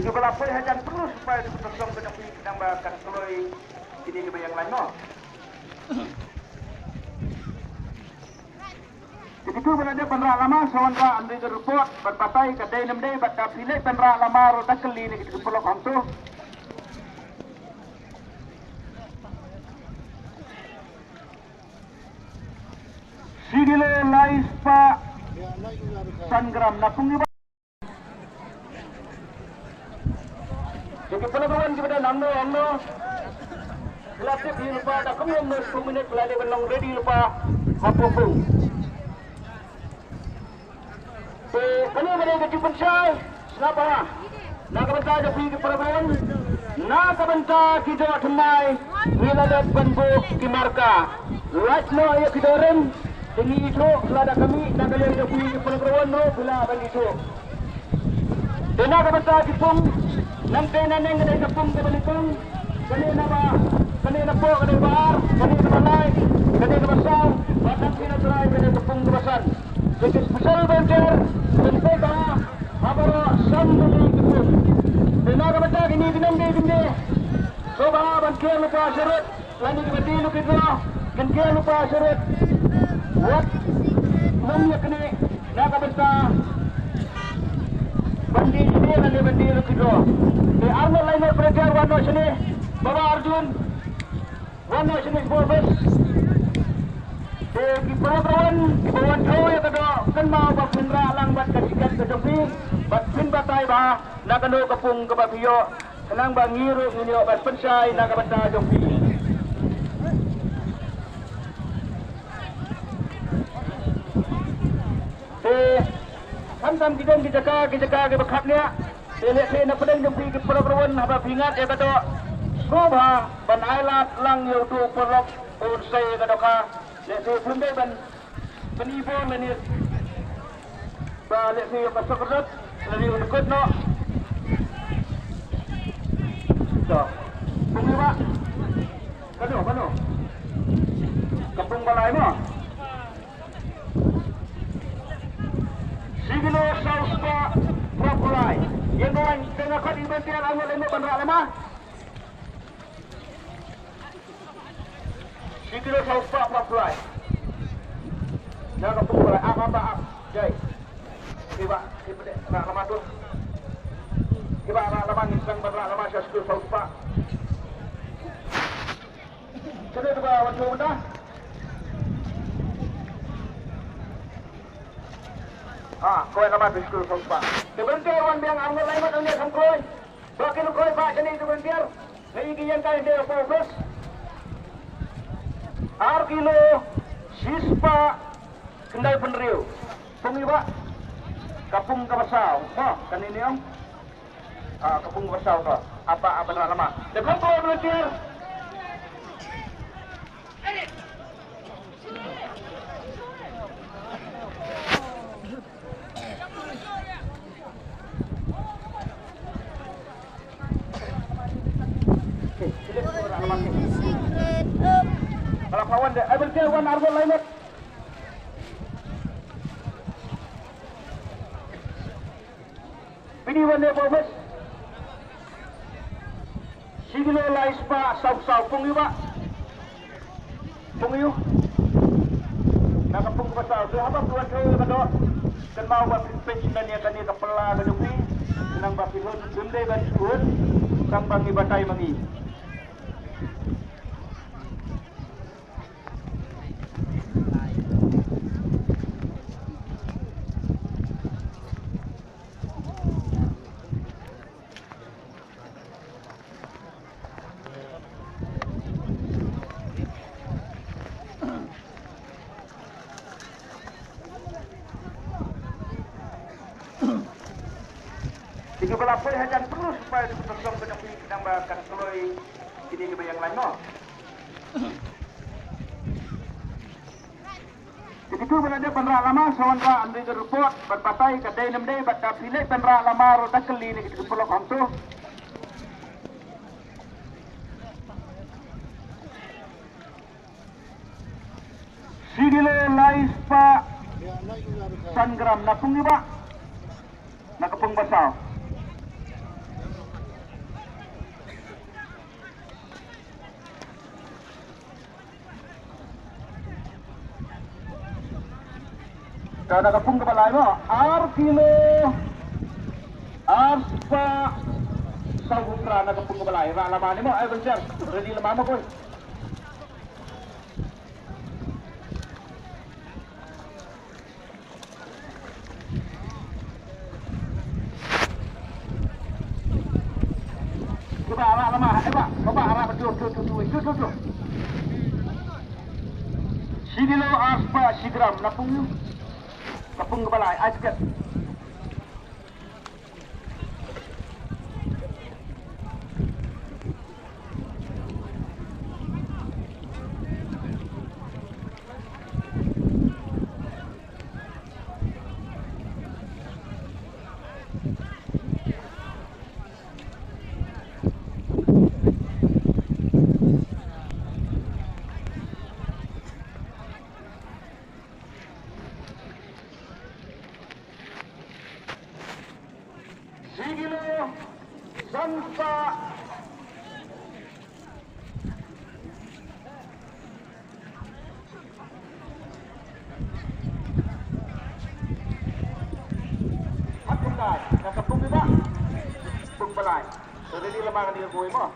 Tiga belapoi hajan terus supaya dipersong ke negeri menambahkan keloi ini ke yang lain no. Begitu berada penra lama sawanra andri report berpatai kadai namdai baca pilih penra lama roda keli ni kita pelok hantu. Sigile lais pa sangram napung iba. Jadi pelabuhan kita namno Kelasnya di lupa dah kami 10 minit pelari benang ready lupa hapung. Kami mereka cukup pensai. Kenapa? Nak bentar jadi pergi pelabuhan. Nak bentar kita temai. Bila dah bentuk di marka. Right now ya kita orang. Tinggi itu selada kami nak kalian jadi pergi pelabuhan no bila bagi itu. Dan nak bentar jepung. Nanti neng ada jepung ke belikung. Kanina ba? Kanina po, kanina baar, kanina balay, kanina basaw, batang pinaturay, kanina pong gabasan. It is special venture, pinpeka, habaro, sandali kipun. Pinagabata, ginidinam dindi. So ba, bankiyan lupa asyarit, lani kibadilo kito, bankiyan lupa asyarit. What? Namya kini, nagabata, bandili, lani bandilo kito. The armor liner breaker, wano sini, Baba Arjun, one nation is for best. Di pelabuhan, di bawah jauh ya kado, kan mau bakpinra lang bat kasikat kejopi, batpin batay ba, nakano kapung kababiyo, kanang bangiru ninyo bat pensay nakabata jopi. Hantam kita ke bakatnya, lihat na pedang jopi di pelabuhan habis ingat ya kado. Soba ban ailat lang yo tu perok ursay kadoka le si punde ban penibo leni ba le si pasokrat leni ukot no to bungiwa kano kampung balay mo sigilo south pa propulay yang doan tengah kat inventian angol lemo bandra lema Sigilo sa uspa propulay. Jaga propulay. Apa jay. Iba nak lama tu. Iba nak lama nisang berak lama saya sigilo sa uspa. Jadi tu ba waktu benda. Kau lama tu sigilo sa uspa. Sebentar wan biang angol lain mat dia samkoi. Bakin koi pak sini tu bentar. Lagi yang kau dia fokus. Arkilo sispa kendai penriu pengiba kapung kabasaw kanini ang kapung kabasaw to apa benar lama dekat ko volunteer kalau kawan deh, ambil dia wan argo lainnya. Bini wan dia bos. Sigilo lais pa saw pungi ba. Pungiyo. Nakapung pa saw. Haba tuan kau kado. Kan mau ba pitch na niya kanina kapala gadupi. Nang ba pilon dunde ban suot. Sambang ibatay mangi. Tiga belapoi hajan terus supaya dipersong ke negeri menambahkan keloi ini ke yang lain no. Begitu berada penra lama sawanra andri report berpatai kadai namdai baca pilih penra lama roda keli ni kita pelok hantu. Sigile lais pa sangram napung iba nakapung basaw. sa nakapung kabalay mo, Arkilo Arspa sa Hutra nakapung kabalay. Ralaman mo, ay sir, ready lamang mo ko. Coba arah lama, coba arah betul. Sigilo Arspa Sigram napung kabalay, asket. Sigilo Santa Hatungay, nakapung ba? Pungbalay. So, hindi lamang ang nilagawin mo.